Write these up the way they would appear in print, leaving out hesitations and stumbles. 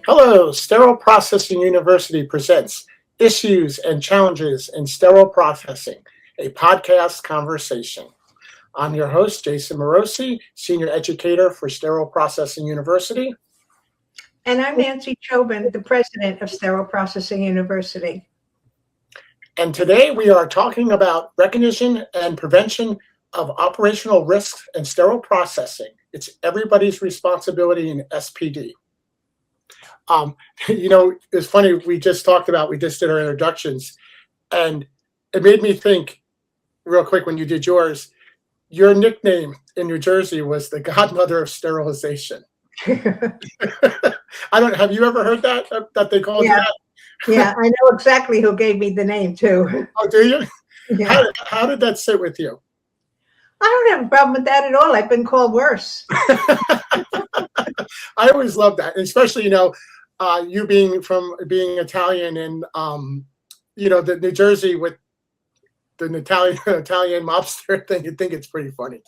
Hello, Sterile Processing University presents Issues and Challenges in Sterile Processing, a podcast conversation. I'm your host, Jason Morosi, Senior Educator for Sterile Processing University. And I'm Nancy Chobin, the President of Sterile Processing University. And today we are talking about recognition and prevention of operational risks in sterile processing. It's everybody's responsibility in SPD. It's funny, we just did our introductions, and it made me think real quick when you did yours, your nickname in New Jersey was the godmother of sterilization. Have you ever heard that they called you that? Yeah, I know exactly who gave me the name too. Oh, do you? Yeah. How did that sit with you? I don't have a problem with that at all. I've been called worse. I always love that, especially, you being Italian and, the New Jersey with the Italian mobster thing, you think it's pretty funny.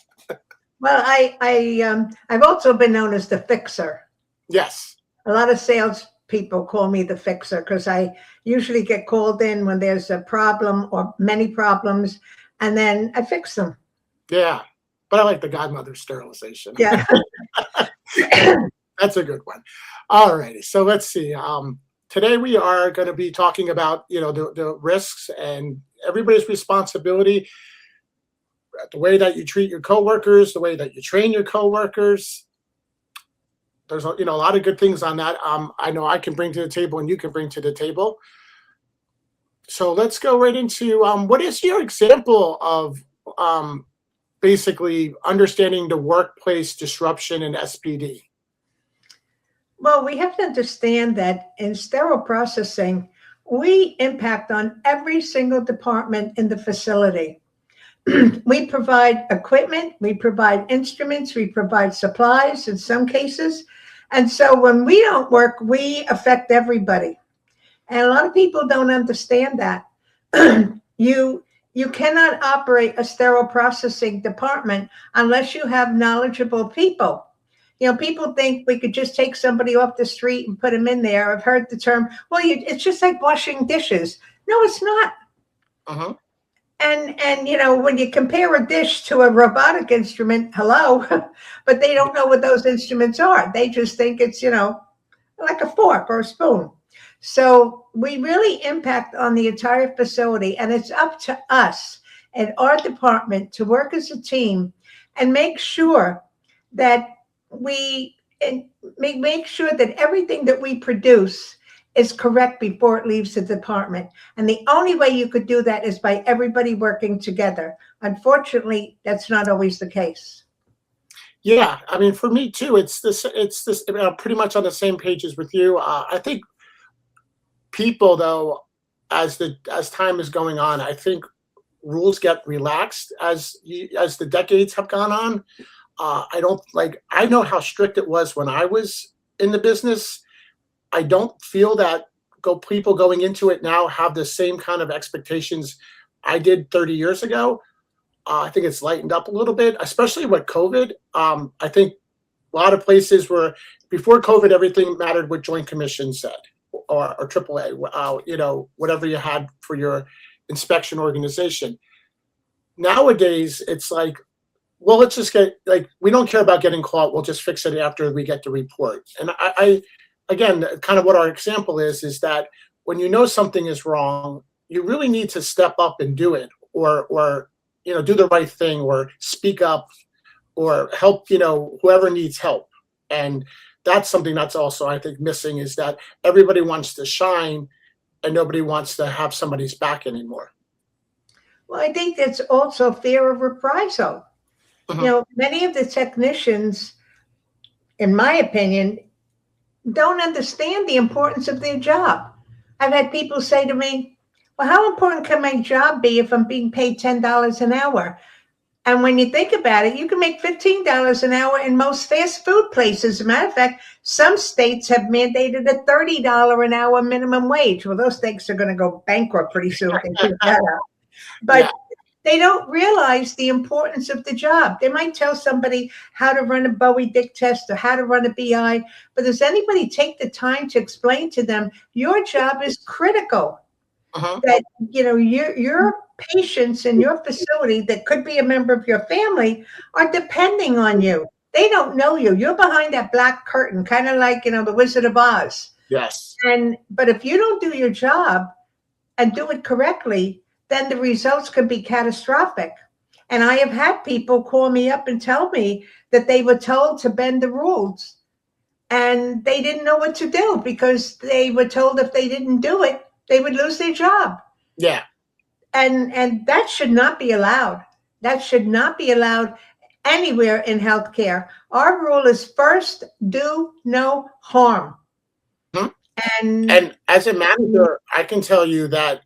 Well, I've also been known as the fixer. Yes. A lot of sales people call me the fixer because I usually get called in when there's a problem or many problems, and then I fix them. Yeah, but I like the godmother sterilization. Yeah. That's a good one. All righty, so let's see. Today we are going to be talking about, the risks and everybody's responsibility, the way that you treat your coworkers, the way that you train your coworkers. There's a lot of good things on that. I know I can bring to the table and you can bring to the table. So let's go right into what is your example of basically understanding the workplace disruption in SPD? Well, we have to understand that in sterile processing, we impact on every single department in the facility. We provide equipment, we provide instruments, we provide supplies in some cases. And so when we don't work, we affect everybody. And a lot of people don't understand that. You cannot operate a sterile processing department unless you have knowledgeable people. People think we could just take somebody off the street and put them in there. I've heard the term, well, it's just like washing dishes. No, it's not. Uh-huh. And when you compare a dish to a robotic instrument, hello, but they don't know what those instruments are. They just think it's, like a fork or a spoon. So we really impact on the entire facility, and it's up to us and our department to work as a team and make sure that make sure that everything that we produce is correct before it leaves the department. And the only way you could do that is by everybody working together. Unfortunately, that's not always the case. Yeah, I mean, for me too, it's this pretty much on the same page as with you. I think people, though, as time is going on, I think rules get relaxed as the decades have gone on. I know how strict it was when I was in the business. I don't feel that people going into it now have the same kind of expectations I did 30 years ago. I think it's lightened up a little bit, especially with COVID. I think a lot of places were, before COVID, everything mattered what Joint Commission said or AAA, whatever you had for your inspection organization. Nowadays, it's like, well, let's just we don't care about getting caught. We'll just fix it after we get the report. And I again, kind of what our example is that when you know something is wrong, you really need to step up and do it, or do the right thing, or speak up, or help, whoever needs help. And that's something that's also, I think, missing, is that everybody wants to shine and nobody wants to have somebody's back anymore. Well, I think that's also fear of reprisal. Uh-huh. Many of the technicians, in my opinion, don't understand the importance of their job. I've had people say to me, well, how important can my job be if I'm being paid $10 an hour? And when you think about it, you can make $15 an hour in most fast food places. As a matter of fact, some states have mandated a $30 an hour minimum wage. Well, those states are going to go bankrupt pretty soon if they keep that up. But They don't realize the importance of the job. They might tell somebody how to run a Bowie Dick test or how to run a BI, but does anybody take the time to explain to them your job is critical? Uh-huh. That your patients in your facility that could be a member of your family are depending on you. They don't know you. You're behind that black curtain, kind of like the Wizard of Oz. Yes. But if you don't do your job and do it correctly, then the results could be catastrophic. And I have had people call me up and tell me that they were told to bend the rules and they didn't know what to do because they were told if they didn't do it, they would lose their job. Yeah. And that should not be allowed. That should not be allowed anywhere in healthcare. Our rule is first, do no harm. Mhm. And And as a manager, I can tell you that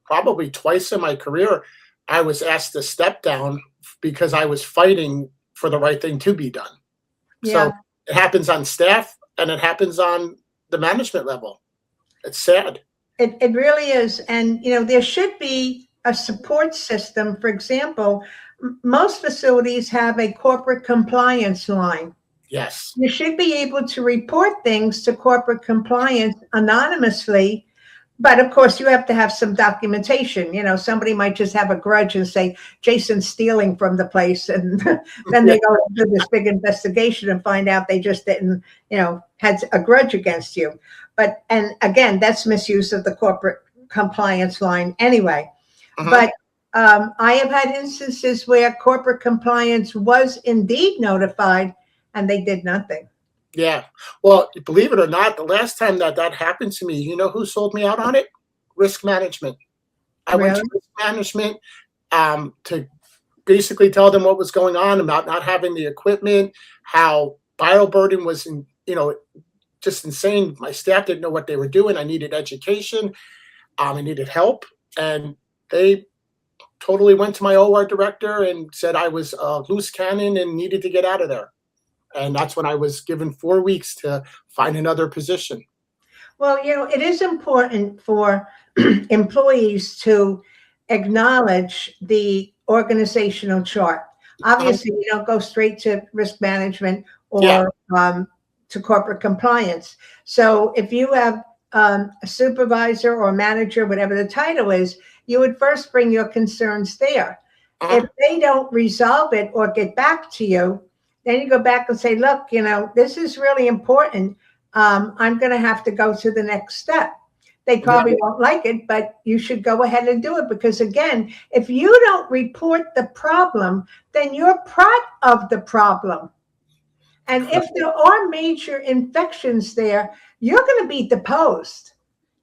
probably twice in my career, I was asked to step down because I was fighting for the right thing to be done. yeah, So it happens on staff and it happens on the management level. It's sad. it really is. And, there should be a support system. For example, most facilities have a corporate compliance line. Yes. You should be able to report things to corporate compliance anonymously. But of course, you have to have some documentation. Somebody might just have a grudge and say, Jason's stealing from the place. And then they go do this big investigation and find out they just didn't, had a grudge against you. And again, that's misuse of the corporate compliance line anyway. Uh-huh. But I have had instances where corporate compliance was indeed notified and they did nothing. Yeah. Well, believe it or not, the last time that happened to me, you know who sold me out on it? Risk management. I went Really? to risk management to basically tell them what was going on about not having the equipment, how bioburden was, just insane. My staff didn't know what they were doing. I needed education. I needed help. And they totally went to my OR director and said I was a loose cannon and needed to get out of there. And that's when I was given 4 weeks to find another position. Well, it is important for employees to acknowledge the organizational chart. Obviously, you don't go straight to risk management Yeah. or to corporate compliance. So if you have a supervisor or manager, whatever the title is, you would first bring your concerns there. Uh-huh. If they don't resolve it or get back to you, then you go back and say, look, this is really important. I'm going to have to go to the next step. They probably won't like it, but you should go ahead and do it because, again, if you don't report the problem, then you're part of the problem. And if there are major infections there, you're going to be deposed.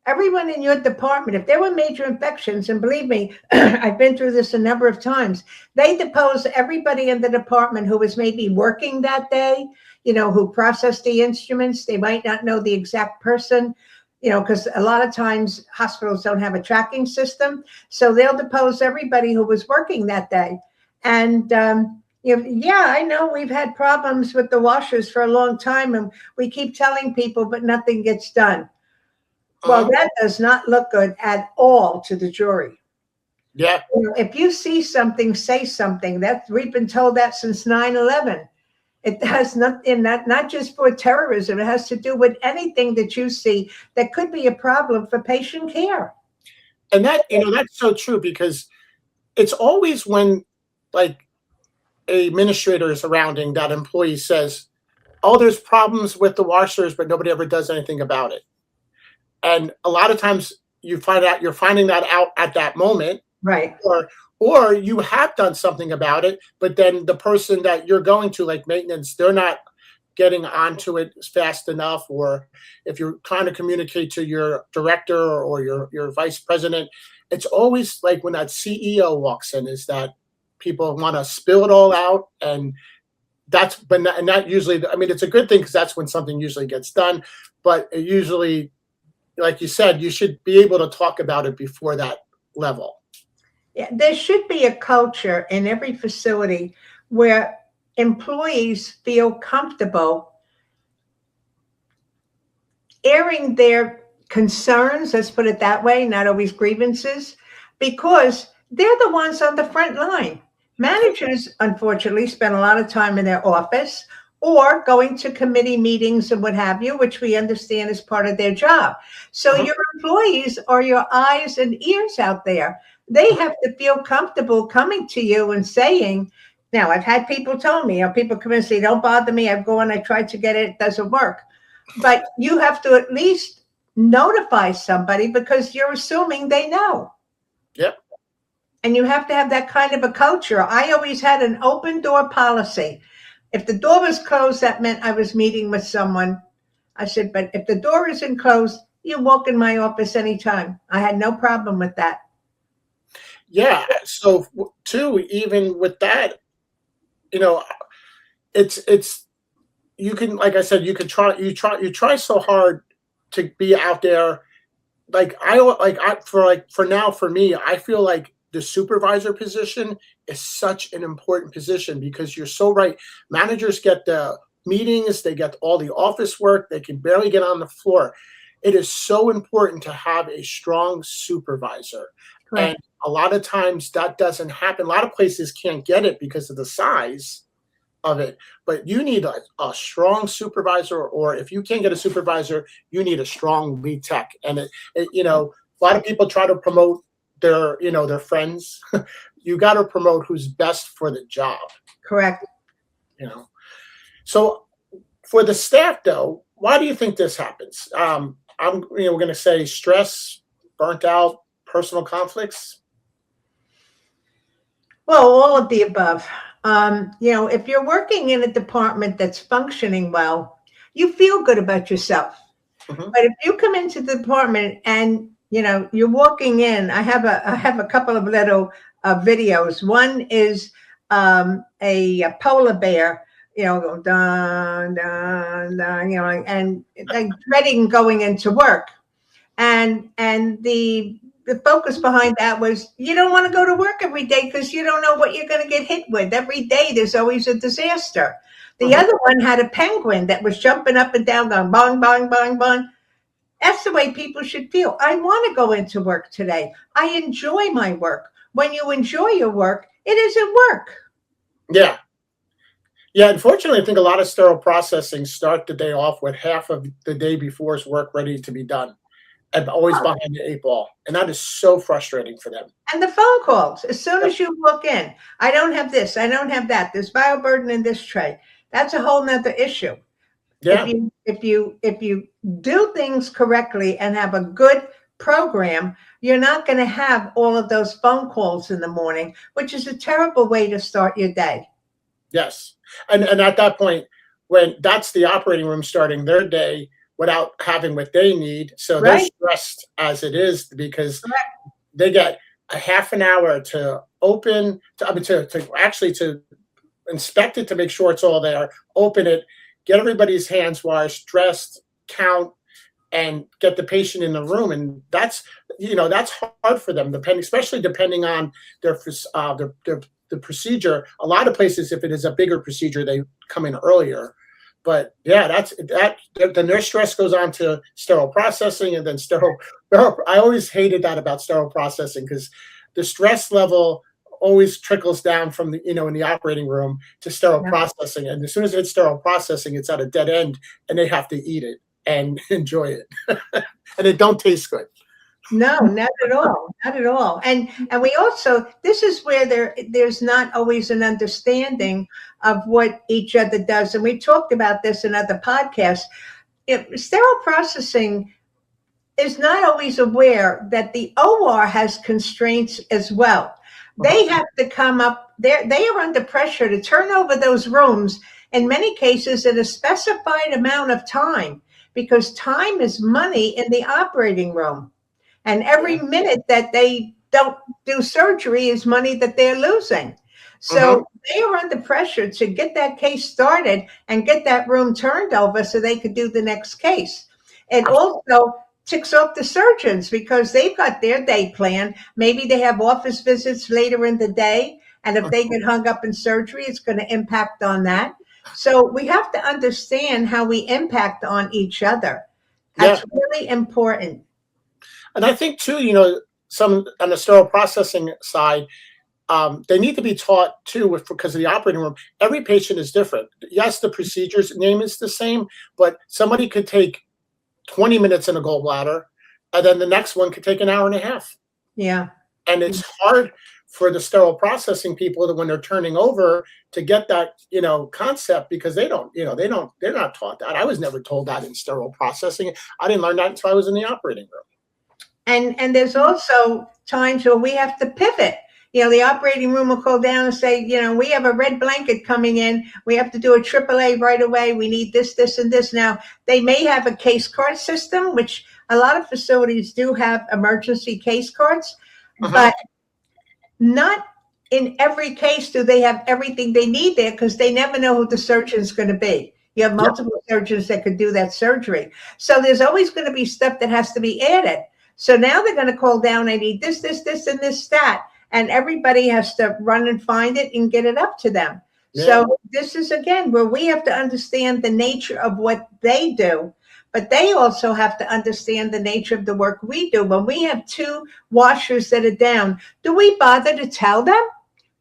Everyone in your department, if there were major infections, and believe me, I've been through this a number of times, they depose everybody in the department who was maybe working that day, who processed the instruments. They might not know the exact person, because a lot of times hospitals don't have a tracking system. So they'll depose everybody who was working that day. And, I know we've had problems with the washers for a long time, and we keep telling people, but nothing gets done. Well, that does not look good at all to the jury. Yeah. If you see something, say something. We've been told that since 9/11. It has not just for terrorism. It has to do with anything that you see that could be a problem for patient care. And that's so true because it's always when like a administrator is surrounding that employee says, oh, there's problems with the washers, but nobody ever does anything about it. And a lot of times you're finding that out at that moment. Right. Or you have done something about it, but then the person that you're going to, like maintenance, they're not getting onto it fast enough. Or if you're trying to communicate to your director or your vice president, it's always like when that CEO walks in, is that people want to spill it all out. And that usually, it's a good thing because that's when something usually gets done. But it usually, like you said, you should be able to talk about it before that level. Yeah, there should be a culture in every facility where employees feel comfortable airing their concerns, let's put it that way, not always grievances, because They're the ones on the front line. Managers, unfortunately, spend a lot of time in their office or going to committee meetings and what have you, which we understand is part of their job. So Uh-huh. your employees are your eyes and ears out there. They have to feel comfortable coming to you and saying, now, I've had people tell me, people come in and say, don't bother me. I've gone, I tried to get it, it doesn't work. But you have to at least notify somebody because you're assuming they know. Yep. And you have to have that kind of a culture. I always had an open door policy. If the door was closed, that meant I was meeting with someone. I said, but if the door isn't closed, you walk in my office anytime. I had no problem with that. Yeah. So too, even with that, you know, it's you can, like I said, you try so hard to be out there. For now, for me, I feel like the supervisor position is such an important position because you're so right. Managers get the meetings, they get all the office work, they can barely get on the floor. It is so important to have a strong supervisor. And Correct. a lot of times that doesn't happen. A lot of places can't get it because of the size of it, but you need a strong supervisor, or if you can't get a supervisor, you need a strong lead tech. And a lot of people try to promote their friends. You got to promote who's best for the job. Correct. You know. So for the staff, though, why do you think this happens? We're going to say stress, burnt out, personal conflicts. Well, all of the above. If you're working in a department that's functioning well, you feel good about yourself. Mhm. But if you come into the department and you're walking in, I have a couple of little videos. One is a polar bear, go dun dun dun, and like dreading going into work, and the focus behind that was you don't want to go to work every day because you don't know what you're going to get hit with. Every day there's always a disaster. The Mhm. other one had a penguin that was jumping up and down, going bong, bong, bong, bong. That's the way people should feel. I want to go into work today. I enjoy my work. When you enjoy your work, it isn't work. Yeah. Yeah, unfortunately, I think a lot of sterile processing start the day off with half of the day before's work ready to be done, and always behind the eight ball, and that is so frustrating for them. And the phone calls, as soon Yep. as you walk in, I don't have this, I don't have that. There's bioburden in this tray. That's a whole nother issue. If Yeah. you do things correctly and have a good program, you're not going to have all of those phone calls in the morning, which is a terrible way to start your day. Yes. And at that point, when that's the operating room starting their day without having what they need, so they're Right? stressed as it is because Correct. they get a half an hour to open, to actually to inspect it to make sure it's all there, open it, get everybody's hands washed, dressed, count, and get the patient in the room. And that's hard for them, especially depending on the procedure. A lot of places, if it is a bigger procedure, they come in earlier. But yeah, then their stress goes on to sterile processing, and then sterile. I always hated that about sterile processing because the stress level always trickles down from in the operating room to sterile Yeah. processing, and as soon as it's sterile processing, it's at a dead end, and they have to eat it and enjoy it, and it don't taste good. No, not at all. Not at all. And we also, this is where there's not always an understanding of what each other does. And we talked about this in other podcasts. Sterile processing is not always aware that the OR has constraints as well. Uh-huh. They have to come up, they are under pressure to turn over those rooms, in many cases, in a specified amount of time, because time is money in the operating room. And every Yeah. minute that they don't do surgery is money that they're losing. Uh-huh. So they are under pressure to get that case started and get that room turned over so they could do the next case. It also ticks off the surgeons because they've got their day plan. Maybe they have office visits later in the day. And if they get hung up in surgery, it's going to impact on that. So we have to understand how we impact on each other. Yeah. That's really important. And I think too, some on the sterile processing side, they need to be taught too, because of the operating room. Every patient is different. Yes, the procedure's name is the same, but somebody could take 20 minutes in a gallbladder, and then the next one could take an hour and a half. Yeah. And it's hard for the sterile processing people that when they're turning over to get that, concept, because they're not taught that. I was never told that in sterile processing. I didn't learn that until I was in the operating room. And there's also times where we have to pivot. The operating room will call down and say, we have a red blanket coming in. We have to do a AAA right away. We need this, this, and this. Now, they may have a case card system, which a lot of facilities do have emergency case cards, but not in every case do they have everything they need there, because they never know who the surgeon's going to be. You have multiple surgeons that could do that surgery. So there's always going to be stuff that has to be added. So now they're going to call down, I need this, this, this, and this stat. And everybody has to run and find it and get it up to them. Yeah. So this is, again, where we have to understand the nature of what they do, but they also have to understand the nature of the work we do. When we have 2 washers that are down, do we bother to tell them?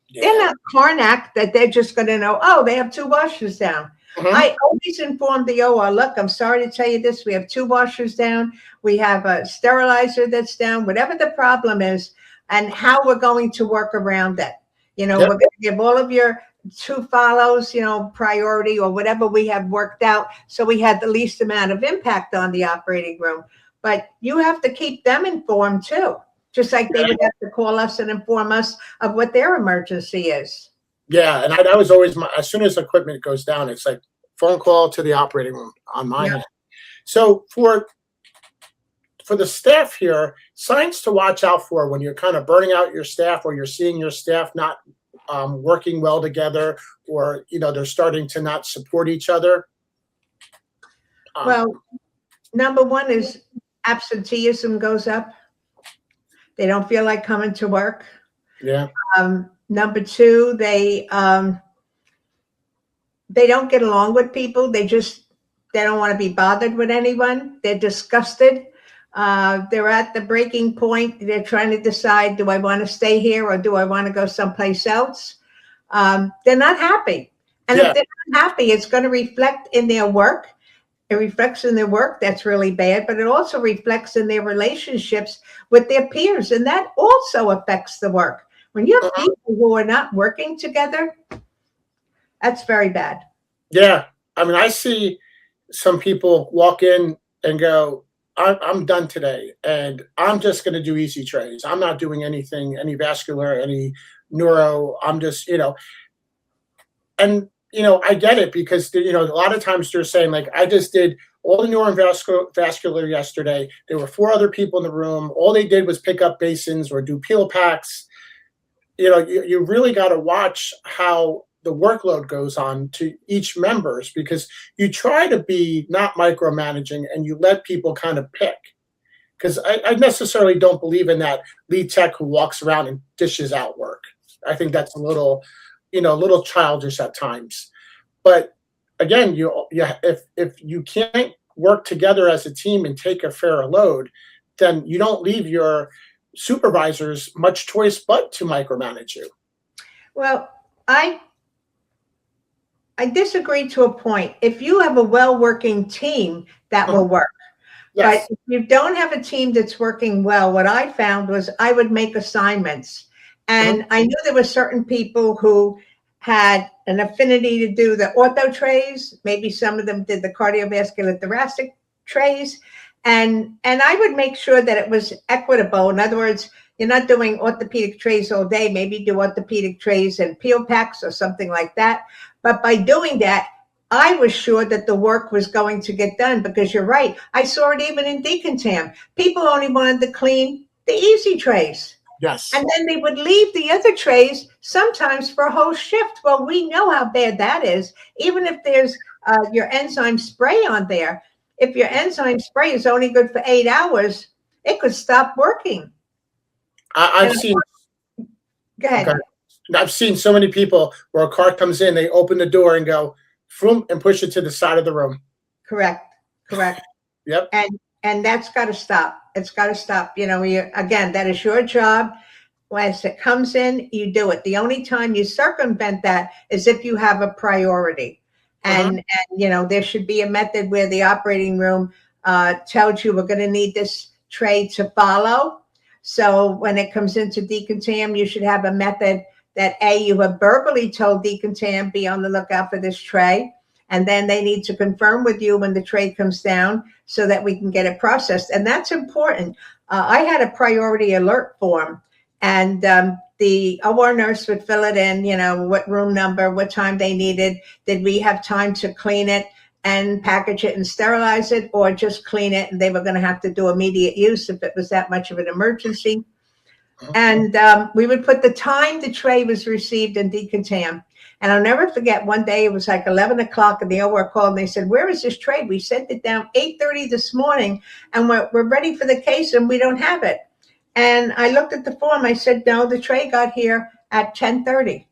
Yeah. They're not Karnak that they're just going to know, oh, they have 2 washers down. I always inform the OR, look, I'm sorry to tell you this. We have 2 washers down. We have a sterilizer that's down, whatever the problem is, and how we're going to work around it. We're going to give all of your 2 follows, priority or whatever we have worked out, so we had the least amount of impact on the operating room. But you have to keep them informed too, just like they would have to call us and inform us of what their emergency is. Yeah, and I was always, as soon as equipment goes down, it's like phone call to the operating room on my end. So for the staff here, signs to watch out for when you're kind of burning out your staff, or you're seeing your staff not working well together, or they're starting to not support each other. Well, number 1 is absenteeism goes up. They don't feel like coming to work. Yeah. Number 2, they don't get along with people. They don't want to be bothered with anyone. They're disgusted. They're at the breaking point. They're trying to decide, do I want to stay here or do I want to go someplace else? They're not happy. And if they're not happy, it's going to reflect in their work. It reflects in their work. That's really bad. But it also reflects in their relationships with their peers. And that also affects the work. When you have people who are not working together, that's very bad. Yeah. I mean, I see some people walk in and go, I'm done today, and I'm just going to do easy trays. I'm not doing anything, any vascular, any neuro. I'm just, and, I get it, because, a lot of times they're saying, like, I just did all the neuro and vascular yesterday. There were 4 other people in the room. All they did was pick up basins or do peel packs. You really got to watch how the workload goes on to each members, because you try to be not micromanaging and you let people kind of pick. Because I necessarily don't believe in that lead tech who walks around and dishes out work. I think that's a little childish at times. But again, if you can't work together as a team and take a fair load, then you don't leave your supervisors much choice but to micromanage you. Well, I disagree to a point. If you have a well-working team, that will work. Yes. But if you don't have a team that's working well, what I found was I would make assignments. And I knew there were certain people who had an affinity to do the ortho trays. Maybe some of them did the cardiovascular thoracic trays. And I would make sure that it was equitable. In other words, you're not doing orthopedic trays all day. Maybe do orthopedic trays and peel packs or something like that. But by doing that, I was sure that the work was going to get done, because you're right. I saw it even in decontam. People only wanted to clean the easy trays. Yes. And then they would leave the other trays sometimes for a whole shift. Well, we know how bad that is. Even if there's your enzyme spray on there, if your enzyme spray is only good for 8 hours, it could stop working. I've seen. Go ahead. Okay. I've seen so many people where a car comes in, they open the door and go, vroom, and push it to the side of the room. Correct. Yep. And that's got to stop. It's got to stop. Again, that is your job. As it comes in, you do it. The only time you circumvent that is if you have a priority. And there should be a method where the operating room tells you we're going to need this tray to follow. So when it comes into decontam, you should have a method that you have verbally told decontam, be on the lookout for this tray. And then they need to confirm with you when the tray comes down so that we can get it processed. And that's important. I had a priority alert form, and the OR nurse would fill it in, what room number, what time they needed. Did we have time to clean it and package it and sterilize it, or just clean it and they were going to have to do immediate use if it was that much of an emergency? And we would put the time the tray was received in decontam. And I'll never forget, one day it was like 11 o'clock and the OR called and they said, where is this tray? We sent it down 8:30 this morning and we're ready for the case and we don't have it. And I looked at the form. I said, no, the tray got here at 10:30.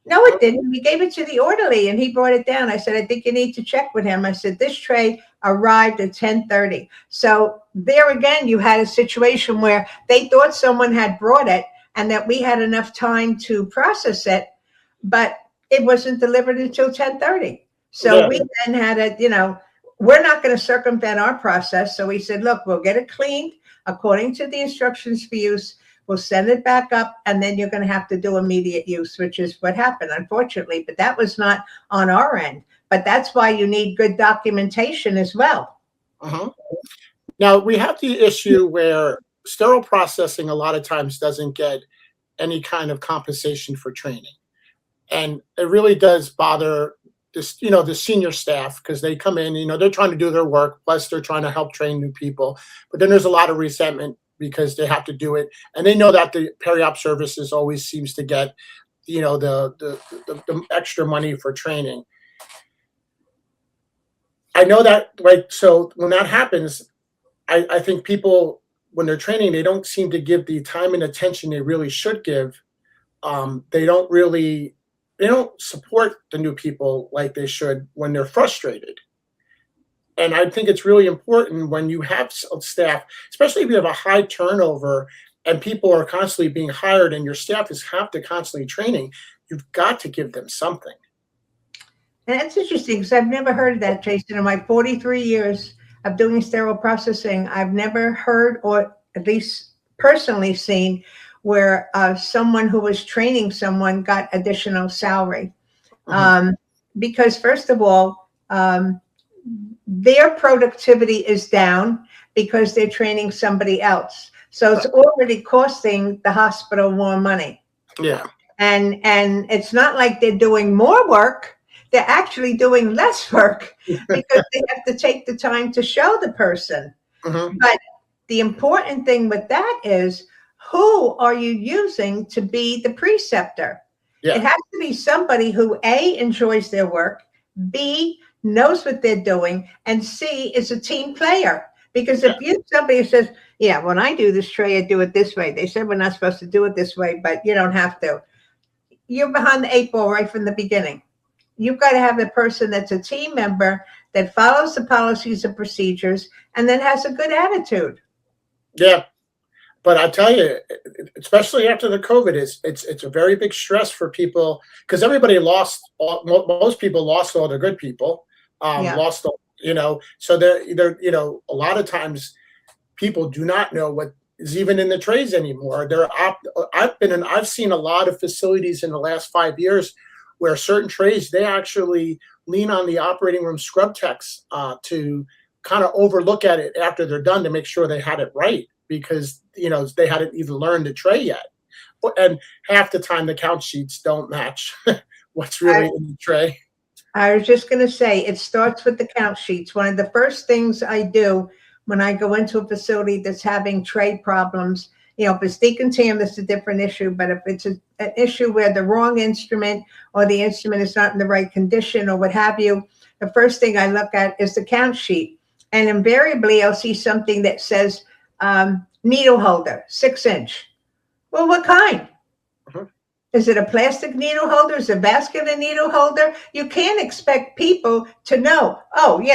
No, it didn't. We gave it to the orderly and he brought it down. I said, I think you need to check with him. I said, this tray arrived at 10:30. So there again, you had a situation where they thought someone had brought it and that we had enough time to process it, but it wasn't delivered until 10:30. So we then had we're not going to circumvent our process. So we said, look, we'll get it cleaned according to the instructions for use. We'll send it back up, and then you're going to have to do immediate use, which is what happened, unfortunately. But that was not on our end. But that's why you need good documentation as well. Now, we have the issue where sterile processing a lot of times doesn't get any kind of compensation for training. And it really does bother this, the senior staff, because they come in, they're trying to do their work, plus they're trying to help train new people. But then there's a lot of resentment because they have to do it. And they know that the peri-op services always seems to get, the extra money for training. I know that, right? So when that happens, I think people, when they're training, they don't seem to give the time and attention they really should give. They don't support the new people like they should when they're frustrated. And I think it's really important when you have staff, especially if you have a high turnover and people are constantly being hired and your staff have to constantly training, you've got to give them something. And that's interesting because I've never heard of that, Jason. In my 43 years of doing sterile processing, I've never heard, or at least personally seen, where someone who was training someone got additional salary. Because first of all, their productivity is down because they're training somebody else. So it's already costing the hospital more money. Yeah. And it's not like they're doing more work. They're actually doing less work because they have to take the time to show the person. But the important thing with that is, who are you using to be the preceptor? It has to be somebody who A, enjoys their work, B, knows what they're doing, and C, is a team player. Because if somebody says, when I do this tray, I do it this way. They said we're not supposed to do it this way, but you don't have to. You're behind the 8 ball right from the beginning. You've got to have a person that's a team member that follows the policies and procedures and then has a good attitude. Yeah. But I tell you, especially after the COVID, it's a very big stress for people because everybody most people lost all the good people, so they're a lot of times people do not know what is even in the trays anymore. I've seen a lot of facilities in the last 5 years where certain trays, they actually lean on the operating room scrub techs to kind of overlook at it after they're done to make sure they had it right, because they hadn't even learned the tray yet, and half the time the count sheets don't match what's really in the tray. I was just going to say, it starts with the count sheets. One of the first things I do when I go into a facility that's having tray problems, if it's decontam, that's a different issue. But if it's an issue where the wrong instrument or the instrument is not in the right condition or what have you, the first thing I look at is the count sheet. And invariably, I'll see something that says needle holder, 6-inch. Well, what kind? Is it a plastic needle holder? Is it a vascular needle holder? You can't expect people to know,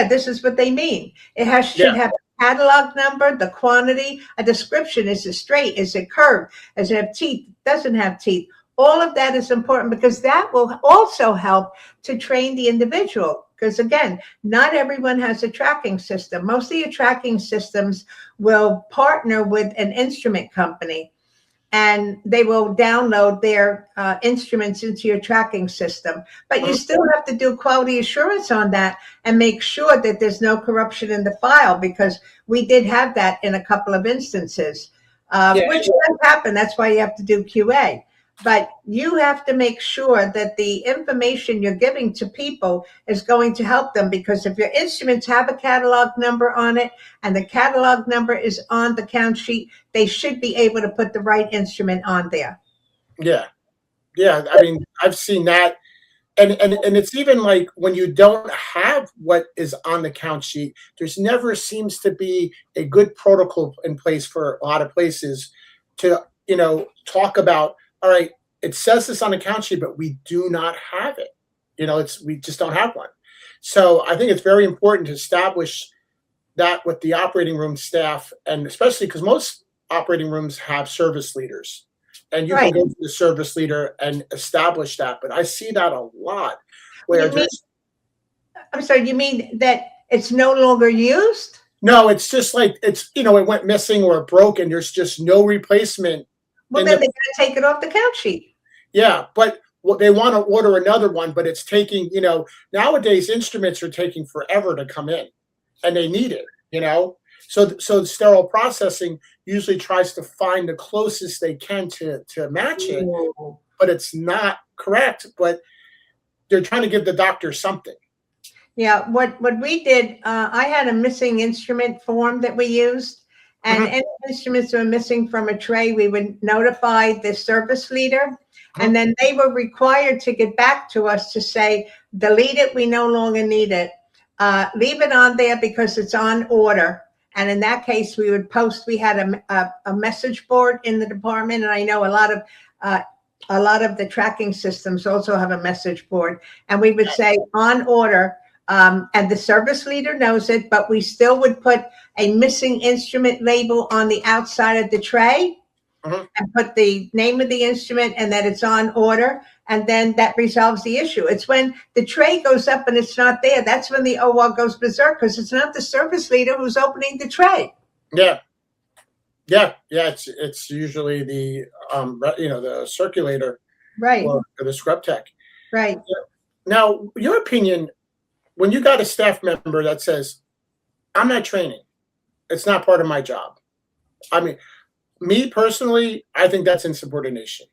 this is what they mean. It should have catalog number, the quantity, a description. Is it straight? Is it curved? Does it have teeth? Doesn't have teeth? All of that is important because that will also help to train the individual. Because again, not everyone has a tracking system. Most of your tracking systems will partner with an instrument company, and they will download their instruments into your tracking system. But you still have to do quality assurance on that and make sure that there's no corruption in the file, because we did have that in a couple of instances, which does happen. That's why you have to do QA. But you have to make sure that the information you're giving to people is going to help them, because if your instruments have a catalog number on it and the catalog number is on the count sheet, they should be able to put the right instrument on there. Yeah. Yeah. I mean, I've seen that. And it's even like when you don't have what is on the count sheet, there's never seems to be a good protocol in place for a lot of places to, talk about, all right, it says this on the count sheet, but we do not have it. We just don't have one. So I think it's very important to establish that with the operating room staff, and especially because most operating rooms have service leaders, and you can go to the service leader and establish that. But I see that a lot where I'm sorry, you mean that it's no longer used? No, it's just like it went missing or it broke and there's just no replacement. Well, then they got to take it off the count sheet. Yeah, but they want to order another one, but it's taking, nowadays instruments are taking forever to come in, and they need it, So sterile processing usually tries to find the closest they can to match it, but it's not correct. But they're trying to give the doctor something. Yeah, what we did, I had a missing instrument form that we used, and any instruments that were missing from a tray, we would notify the service leader, and then they were required to get back to us to say, delete it, we no longer need it. Leave it on there because it's on order. And in that case, we would post, we had a message board in the department, and I know a lot of the tracking systems also have a message board, and we would say on order, and the service leader knows it, but we still would put a missing instrument label on the outside of the tray and put the name of the instrument and that it's on order, and then that resolves the issue. It's when the tray goes up and it's not there, that's when the OR goes berserk, because it's not the service leader who's opening the tray. Yeah. It's usually the the circulator, right, or the scrub tech. Right. Now, your opinion, when you got a staff member that says, "I'm not training, it's not part of my job." I mean, me personally, I think that's insubordination.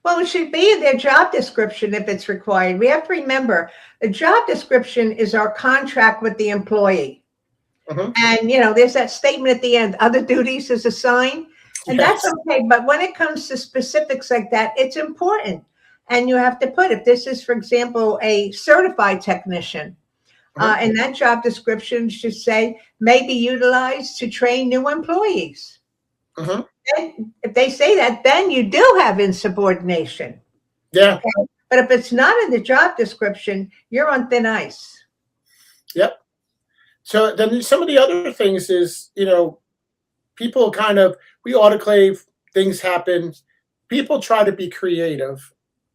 Well, it should be in their job description if it's required. We have to remember, the job description is our contract with the employee. And, there's that statement at the end, other duties is assigned, and that's okay. But when it comes to specifics like that, it's important. And you have to put, if this is, for example, a certified technician, and that job description should say, may be utilized to train new employees. Then, if they say that, then you do have insubordination. Yeah. Okay? But if it's not in the job description, you're on thin ice. Yep. So then some of the other things is, people we autoclave, things happen. People try to be creative.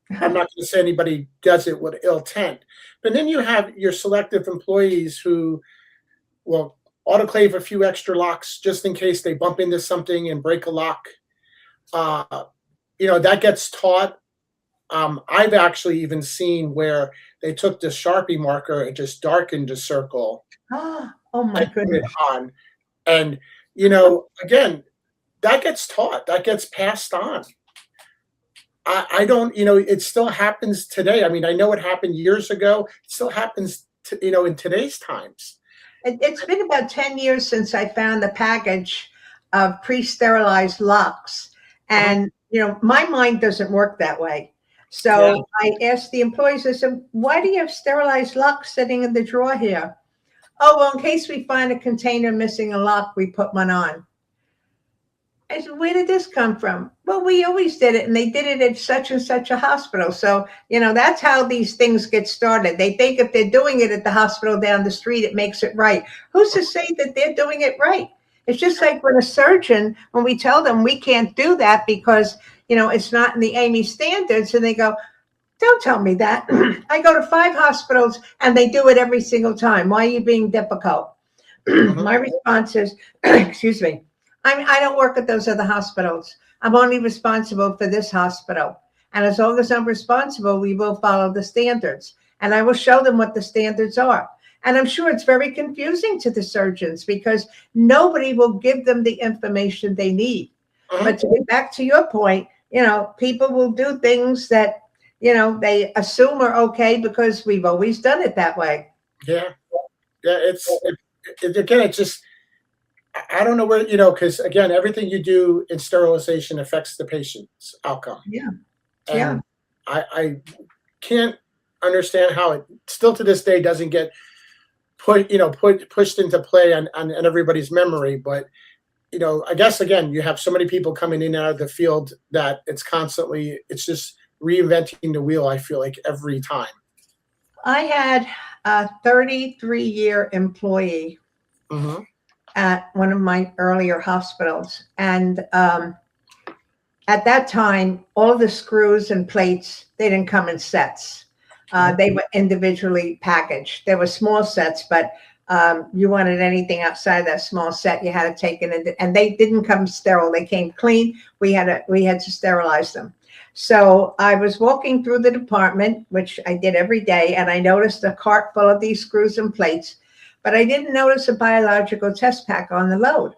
I'm not going to say anybody does it with ill intent. But then you have your selective employees who will autoclave a few extra locks just in case they bump into something and break a lock. That gets taught. I've actually even seen where they took the Sharpie marker and just darkened the circle. Oh my goodness. On. And, again, that gets taught, that gets passed on. I don't, it still happens today. I mean, I know it happened years ago. It still happens, in today's times. It's been about 10 years since I found the package of pre-sterilized locks. And, my mind doesn't work that way. So I asked the employees, I said, why do you have sterilized locks sitting in the drawer here? Oh, well, in case we find a container missing a lock, we put one on. I said, where did this come from? Well, we always did it, and they did it at such and such a hospital. So, that's how these things get started. They think if they're doing it at the hospital down the street, it makes it right. Who's to say that they're doing it right? It's just like when a surgeon, when we tell them we can't do that because, it's not in the AMI standards, and they go, don't tell me that. I go to 5 hospitals and they do it every single time. Why are you being difficult? Mhm. My response is, excuse me, I don't work at those other hospitals. I'm only responsible for this hospital. And as long as I'm responsible, we will follow the standards. And I will show them what the standards are. And I'm sure it's very confusing to the surgeons because nobody will give them the information they need. But to get back to your point, people will do things that, they assume are okay because we've always done it that way. Yeah, yeah. Again, it's just I don't know where because again, everything you do in sterilization affects the patient's outcome, Yeah. Yeah. and I can't understand how it still to this day doesn't get pushed into play on everybody's memory. But I guess again, you have so many people coming in and out of the field that it's just reinventing the wheel. I feel like every time. I had a 33-year employee Hmm. at one of my earlier hospitals. And at that time, all the screws and plates, they didn't come in sets. They were individually packaged. They were small sets, but you wanted anything outside that small set, you had to take it in. And they didn't come sterile. They came clean. We had to sterilize them. So I was walking through the department, which I did every day, and I noticed a cart full of these screws and plates, but I didn't notice a biological test pack on the load.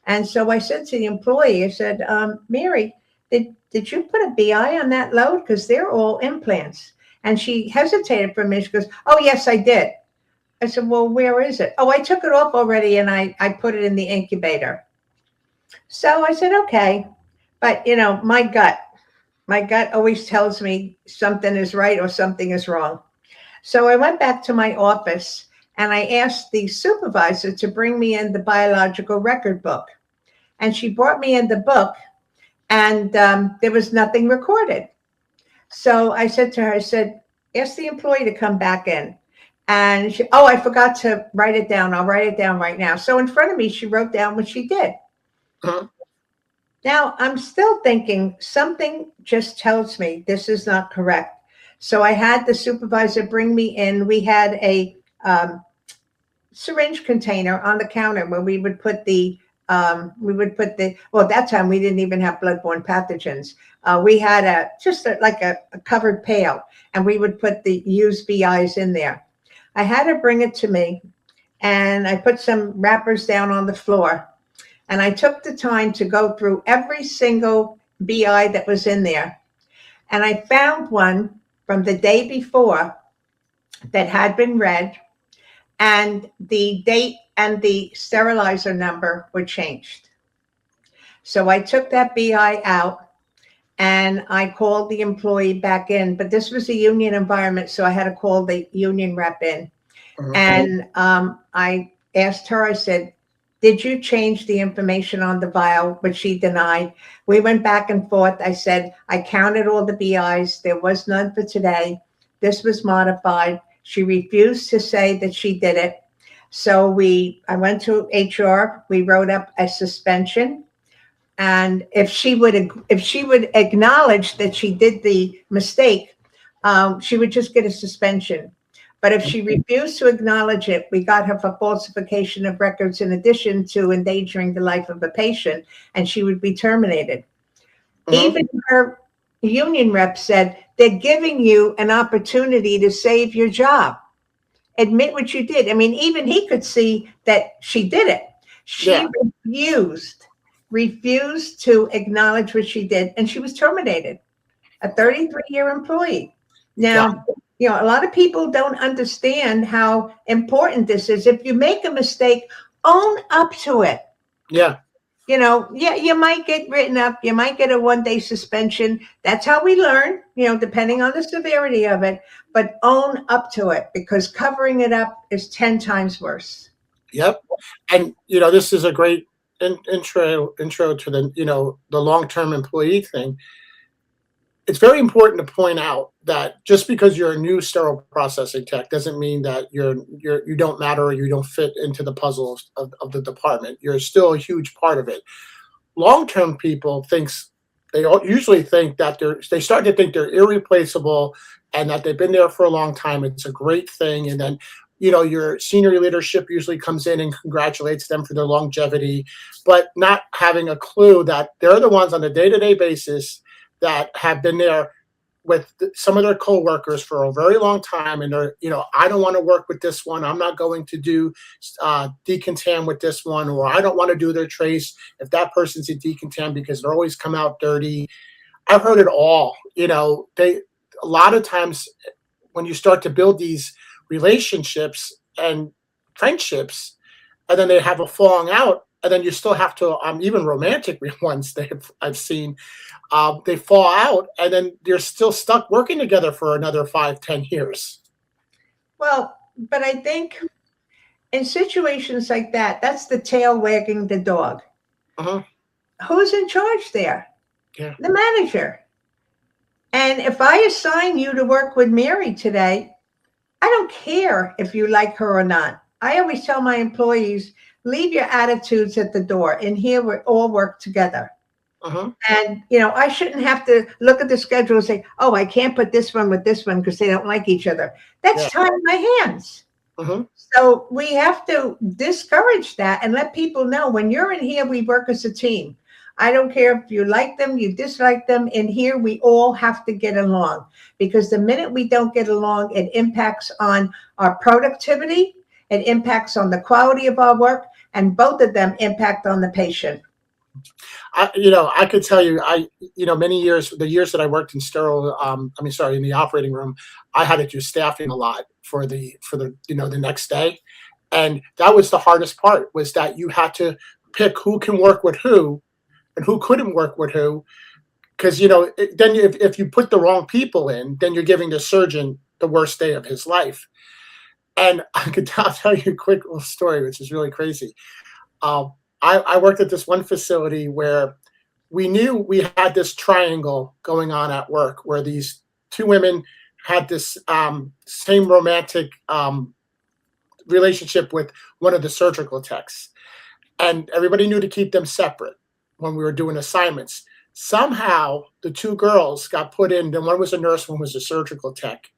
And so I said to the employee, I said, Mary, did you put a BI on that load? Because they're all implants. And she hesitated for a minute. She goes, oh, yes, I did. I said, well, where is it? Oh, I took it off already and I put it in the incubator. So I said, okay. But, my gut always tells me something is right or something is wrong. So I went back to my office and I asked the supervisor to bring me in the biological record book. And she brought me in the book and there was nothing recorded. So I said to her, I said, ask the employee to come back in. And she, oh, I forgot to write it down. I'll write it down right now. So in front of me, she wrote down what she did. Uh-huh. Now, I'm still thinking something just tells me this is not correct. So I had the supervisor bring me in. We had a syringe container on the counter where we would put well, at that time, we didn't even have bloodborne pathogens. We had like a covered pail, and we would put the used BIs in there. I had her bring it to me, and I put some wrappers down on the floor. And I took the time to go through every single BI that was in there. And I found one from the day before that had been read, and the date and the sterilizer number were changed. So I took that BI out and I called the employee back in, but this was a union environment, so I had to call the union rep in. Uh-huh. And I asked her, I said, did you change the information on the vial? Which she denied. We went back and forth. I said, I counted all the BIs. There was none for today. This was modified. She refused to say that she did it. So I went to HR. We wrote up a suspension. And if she would acknowledge that she did the mistake, she would just get a suspension. But if she refused to acknowledge it, we got her for falsification of records in addition to endangering the life of a patient, and she would be terminated. Uh-huh. Even her union rep said, they're giving you an opportunity to save your job. Admit what you did. I mean, even he could see that she did it. She refused to acknowledge what she did, and she was terminated. A 33-year employee. Now, a lot of people don't understand how important this is. If you make a mistake, own up to it. Yeah. You might get written up. You might get a 1-day suspension. That's how we learn, depending on the severity of it. But own up to it, because covering it up is 10 times worse. Yep. And, this is a great intro to the the long-term employee thing, it's very important to point out that just because you're a new sterile processing tech doesn't mean that you don't matter or you don't fit into the puzzle of the department. You're still a huge part of it. Long-term people usually think that they start to think they're irreplaceable and that they've been there for a long time. It's a great thing. And then, your senior leadership usually comes in and congratulates them for their longevity, but not having a clue that they're the ones on a day-to-day basis that have been there with some of their coworkers for a very long time, and they're, I don't want to work with this one. I'm not going to do decontam with this one, or I don't want to do their trace if that person's a decontam because they're always come out dirty. I've heard it all. A lot of times when you start to build these relationships and friendships, and then they have a falling out, and then you still have to even romantic ones I've seen. They fall out, and then they're still stuck working together for another 5-10 years. Well, but I think in situations like that, that's the tail wagging the dog. Uh-huh. Who's in charge there? Yeah. The manager. And if I assign you to work with Mary today, I don't care if you like her or not. I always tell my employees, leave your attitudes at the door. In here, we all work together. Uh-huh. And, I shouldn't have to look at the schedule and say, oh, I can't put this one with this one because they don't like each other. That's tying my hands. Uh-huh. So we have to discourage that and let people know when you're in here, we work as a team. I don't care if you like them, you dislike them. In here, we all have to get along, because the minute we don't get along, it impacts on our productivity. It impacts on the quality of our work, and both of them impact on the patient. I could tell you, many years, the years that I worked in in the operating room, I had to do staffing a lot for the the next day. And that was the hardest part, was that you had to pick who can work with who and who couldn't work with who. Because, then if you put the wrong people in, then you're giving the surgeon the worst day of his life. And I'll tell you a quick little story, which is really crazy. I worked at this one facility where we knew we had this triangle going on at work, where these two women had this same romantic relationship with one of the surgical techs. And everybody knew to keep them separate when we were doing assignments. Somehow, the two girls got put in, then one was a nurse, one was a surgical tech,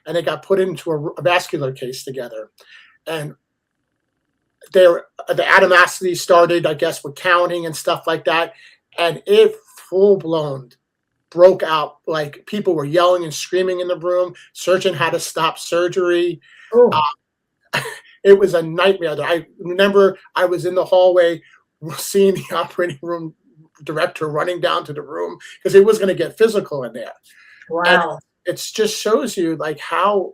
and they got put into a vascular case together. And the animosity started, I guess, with counting and stuff like that. And it full-blown broke out. Like, people were yelling and screaming in the room. Surgeon had to stop surgery. It was a nightmare. I remember I was in the hallway seeing the operating room director running down to the room because it was going to get physical in there. Wow. And it just shows you like how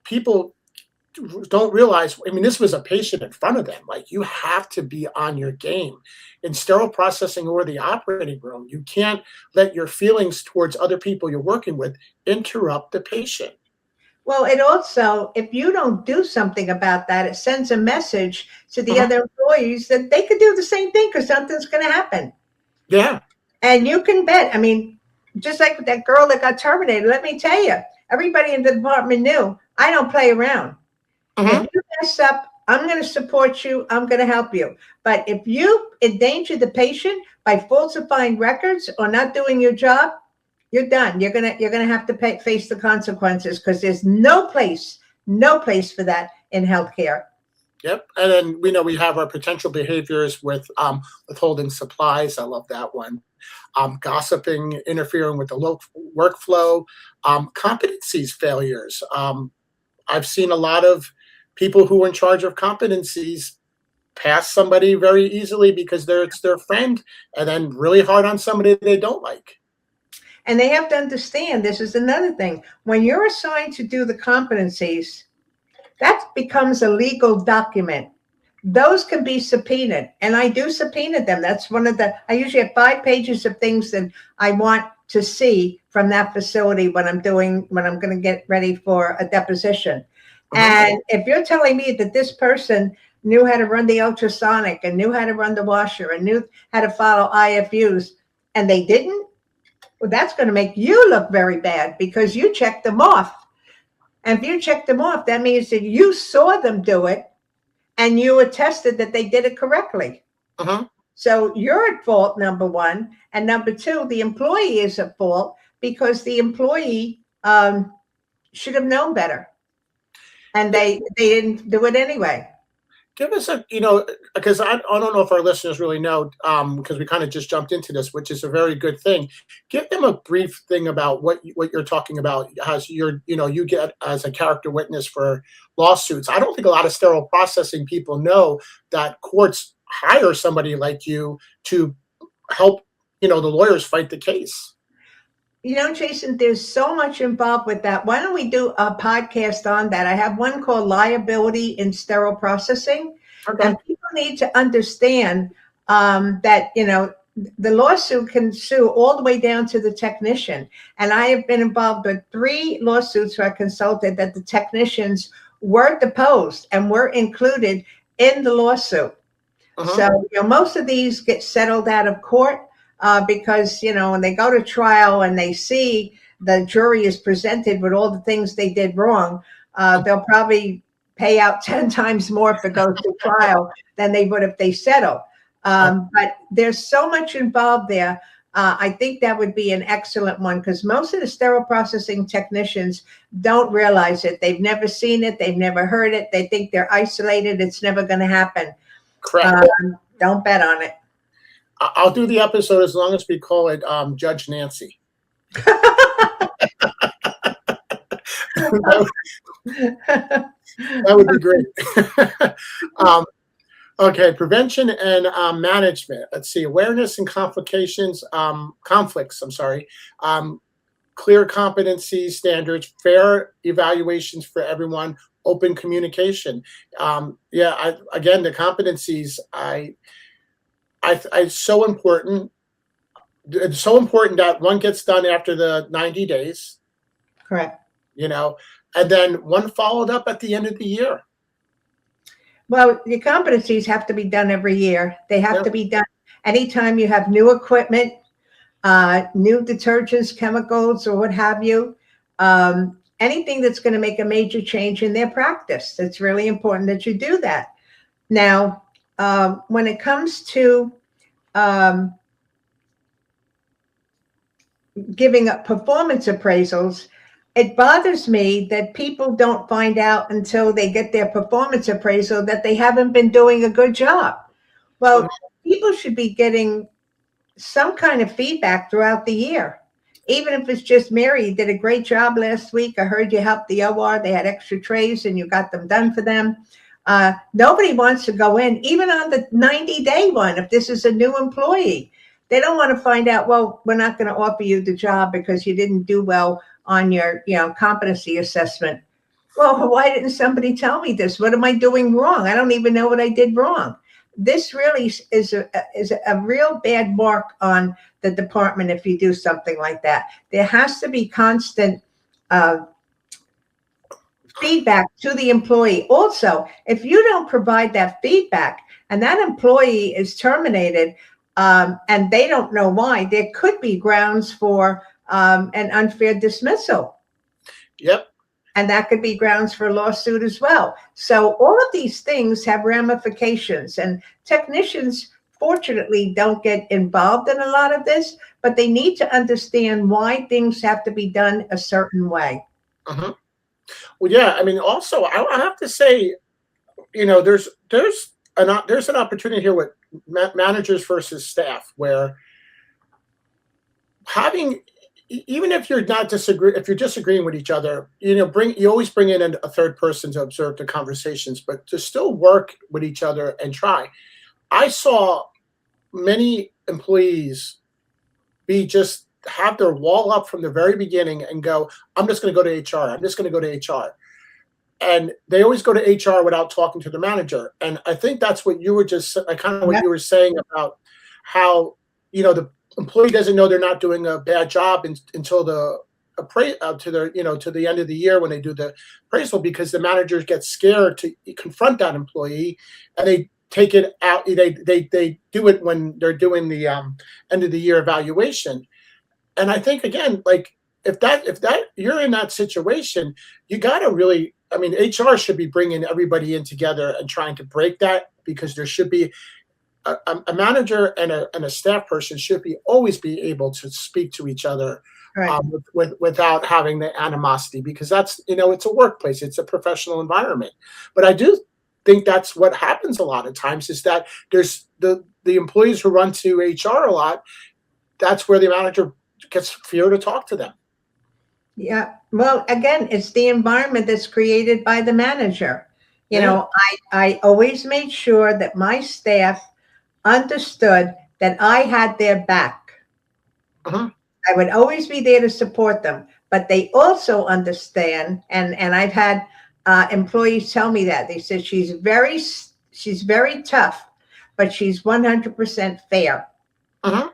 people don't realize. I mean, this was a patient in front of them. Like, you have to be on your game in sterile processing or the operating room. You can't let your feelings towards other people you're working with interrupt the patient. Well, it also, if you don't do something about that, it sends a message to the other employees that they could do the same thing because something's going to happen. Yeah. And you can bet. I mean, just like that girl that got terminated, let me tell you, everybody in the department knew I don't play around. If you mess up, I'm going to support you. I'm going to help you. But if you endanger the patient by falsifying records or not doing your job, you're done. You're gonna have to face the consequences, because there's no place for that in healthcare. Yep. And then we have our potential behaviors with withholding supplies. I love that one. Gossiping, interfering with the workflow, competencies failures. I've seen a lot of people who are in charge of competencies pass somebody very easily because it's their friend, and then really hard on somebody they don't like. And they have to understand, this is another thing. When you're assigned to do the competencies, that becomes a legal document. Those can be subpoenaed, and I do subpoena them. That's I usually have 5 pages of things that I want to see from that facility when I'm going to get ready for a deposition. And if you're telling me that this person knew how to run the ultrasonic and knew how to run the washer and knew how to follow IFUs, and they didn't, well, that's going to make you look very bad because you checked them off. And if you checked them off, that means that you saw them do it and you attested that they did it correctly. Uh-huh. So you're at fault, number one. And number two, the employee is at fault because the employee should have known better. And they didn't do it anyway. Give us a, because I don't know if our listeners really know, because we kind of just jumped into this, which is a very good thing. Give them a brief thing about what you're talking about as you get as a character witness for lawsuits. I don't think a lot of sterile processing people know that courts hire somebody like you to help, the lawyers fight the case. Jason, there's so much involved with that. Why don't we do a podcast on that? I have one called Liability in Sterile Processing. Okay. And people need to understand that, the lawsuit can sue all the way down to the technician. And I have been involved with 3 lawsuits where I consulted that the technicians were deposed and were included in the lawsuit. Uh-huh. So, most of these get settled out of court. Because, when they go to trial and they see the jury is presented with all the things they did wrong, they'll probably pay out 10 times more if it goes to trial than they would if they settle. But there's so much involved there. I think that would be an excellent one because most of the sterile processing technicians don't realize it. They've never seen it. They've never heard it. They think they're isolated. It's never going to happen. Correct. Don't bet on it. I'll do the episode as long as we call it Judge Nancy. that would be great. Okay, prevention and management. Let's see, awareness and conflicts. Clear competency standards, fair evaluations for everyone, open communication. Again, the competencies. It's so important. It's so important that one gets done after the 90 days. Correct. And then one followed up at the end of the year. Well, the competencies have to be done every year. They have to be done anytime you have new equipment, new detergents, chemicals, or what have you. Anything that's going to make a major change in their practice. It's really important that you do that. Now, when it comes to giving up performance appraisals, it bothers me that people don't find out until they get their performance appraisal that they haven't been doing a good job. Well, people should be getting some kind of feedback throughout the year. Even if it's just, Mary, you did a great job last week. I heard you helped the OR. They had extra trays and you got them done for them. Nobody wants to go in, even on the 90-day one, if this is a new employee. They don't want to find out, well, we're not going to offer you the job because you didn't do well on your competency assessment. Well, why didn't somebody tell me this? What am I doing wrong? I don't even know what I did wrong. This really is a real bad mark on the department if you do something like that. There has to be constant feedback to the employee. Also, if you don't provide that feedback and that employee is terminated and they don't know why, there could be grounds for an unfair dismissal. Yep. And that could be grounds for a lawsuit as well. So all of these things have ramifications, and technicians, fortunately, don't get involved in a lot of this, but they need to understand why things have to be done a certain way. Uh-huh. Well, yeah. I mean, also, I have to say, there's an opportunity here with managers versus staff, where having, even if you're disagreeing with each other, you always bring in a third person to observe the conversations, but to still work with each other and try. I saw many employees have their wall up from the very beginning and go, I'm just going to go to HR. I'm just going to go to HR. And they always go to HR without talking to the manager. And I think that's what you were what you were saying about how, the employee doesn't know they're not doing a bad job until the to their, to the end of the year when they do the appraisal, because the managers get scared to confront that employee, and they take it out. They do it when they're doing the end of the year evaluation. And I think, again, like, if that you're in that situation, you got to really, I mean, HR should be bringing everybody in together and trying to break that, because there should be a manager and a staff person should be always be able to speak to each other, Right. without having the animosity, because that's, it's a workplace, it's a professional environment. But I do think that's what happens a lot of times, is that there's the employees who run to HR a lot. That's where the manager gets fear to talk to them. Yeah. Well, again, it's the environment that's created by the manager. You Yeah. know, I always made sure that my staff understood that I had their back. Uh-huh. I would always be there to support them, but they also understand, and I've had employees tell me that. They said she's very tough, but she's 100% fair. Uh-huh.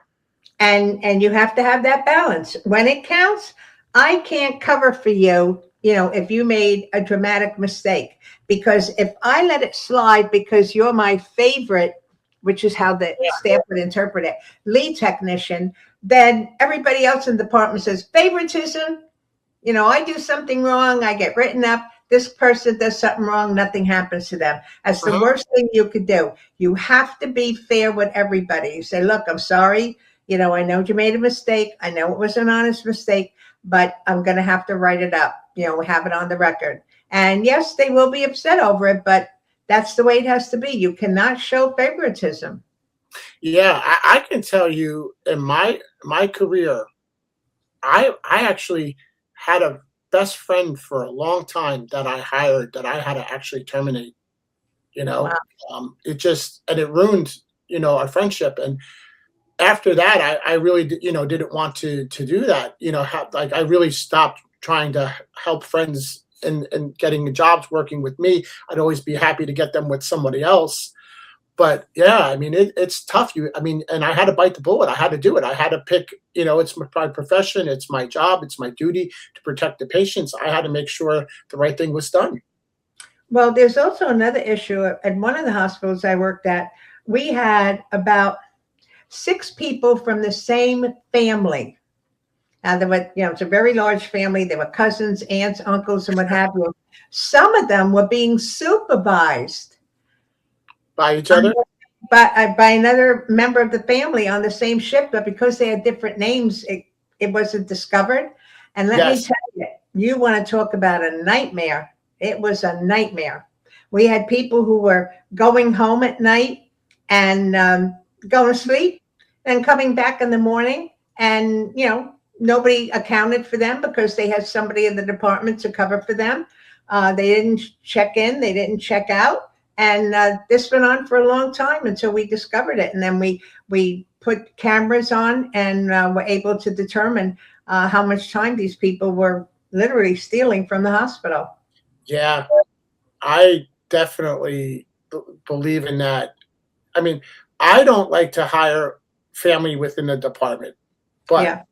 And you have to have that balance. When it counts, I can't cover for you, if you made a dramatic mistake, because if I let it slide because you're my favorite, which is how the staff would interpret it, lead technician, then everybody else in the department says favoritism. I do something wrong, I get written up. This person does something wrong, nothing happens to them. That's the worst thing you could do. You have to be fair with everybody. You say, look, I'm sorry. I know you made a mistake. I know it was an honest mistake, but I'm going to have to write it up. We have it on the record. And yes, they will be upset over it, but that's the way it has to be. You cannot show favoritism. Yeah, I can tell you, in my career, I actually had a best friend for a long time that I hired that I had to actually terminate. Wow. It ruined, our friendship. And after that, I really, didn't want to do that. I really stopped trying to help friends and getting jobs working with me. I'd always be happy to get them with somebody else. But yeah, I mean, it's tough. And I had to bite the bullet. I had to do it. I had to pick, it's my profession, it's my job, it's my duty to protect the patients. I had to make sure the right thing was done. Well, there's also another issue at one of the hospitals I worked at. We had about 6 people from the same family. There were, it's a very large family. There were cousins, aunts, uncles, and what have you. Some of them were being supervised By each other? by another member of the family on the same shift, but because they had different names, it wasn't discovered. And let me tell you, you want to talk about a nightmare. It was a nightmare. We had people who were going home at night and going to sleep and coming back in the morning, and nobody accounted for them because they had somebody in the department to cover for them. They didn't check in, they didn't check out. And this went on for a long time until we discovered it. And then we put cameras on and were able to determine how much time these people were literally stealing from the hospital. Yeah, I definitely believe in that. I mean, I don't like to hire family within the department, but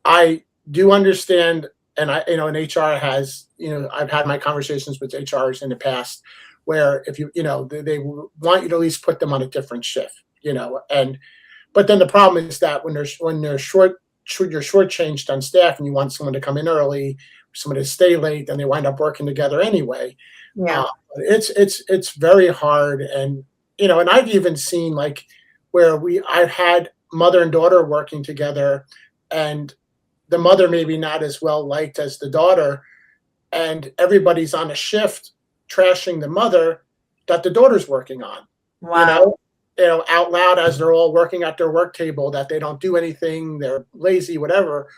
I do understand. And and HR has, I've had my conversations with HRs in the past, where if they want you to at least put them on a different shift, but then the problem is that when you're shortchanged on staff and you want someone to come in early, someone to stay late, then they wind up working together anyway. Yeah. It's very hard. And, and I've even seen, like, where I've had mother and daughter working together, and the mother maybe not as well liked as the daughter, and everybody's on a shift trashing the mother that the daughter's working on. Wow. Out loud, as they're all working at their work table, that they don't do anything, they're lazy, whatever.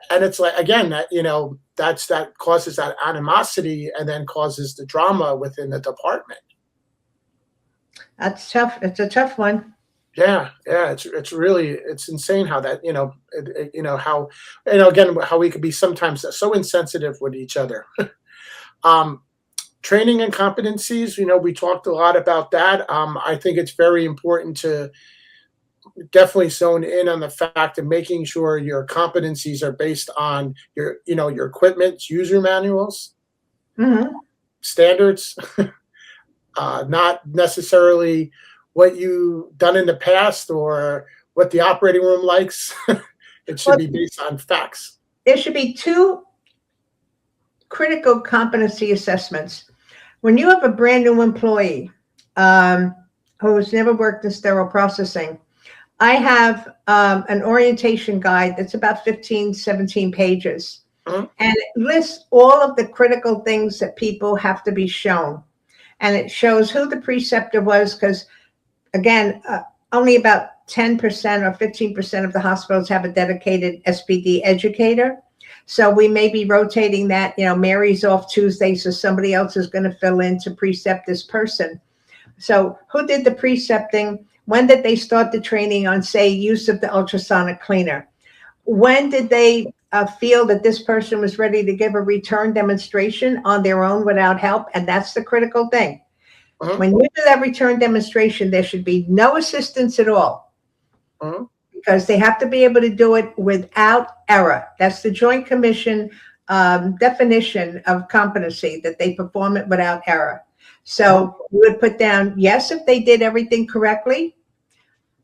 And it's like, again, that that causes that animosity, and then causes the drama within the department. That's tough. It's a tough one. Yeah, it's really, it's insane how that, how, again, how we could be sometimes so insensitive with each other. Training and competencies, we talked a lot about that. I think it's very important to definitely zone in on the fact of making sure your competencies are based on your, your equipment, user manuals, Mhm. standards, not necessarily what you done in the past or what the operating room likes. It should Well, be based on facts. there should be two critical competency assessments. When you have a brand new employee um, who's never worked in sterile processing, I have an orientation guide that's about 15, 17 pages. Mhm. And it lists all of the critical things that people have to be shown. And it shows who the preceptor was, because, again, only about 10% or 15% of the hospitals have a dedicated SPD educator. So we may be rotating that. Mary's off Tuesday, so somebody else is going to fill in to precept this person. So who did the precepting? When did they start the training on, say, use of the ultrasonic cleaner? When did they feel that this person was ready to give a return demonstration on their own without help? And that's the critical thing. Mhm. When you do that return demonstration, there should be no assistance at all, Mhm. because they have to be able to do it without error. That's the Joint Commission definition of competency, that they perform it without error. So you would put down yes if they did everything correctly,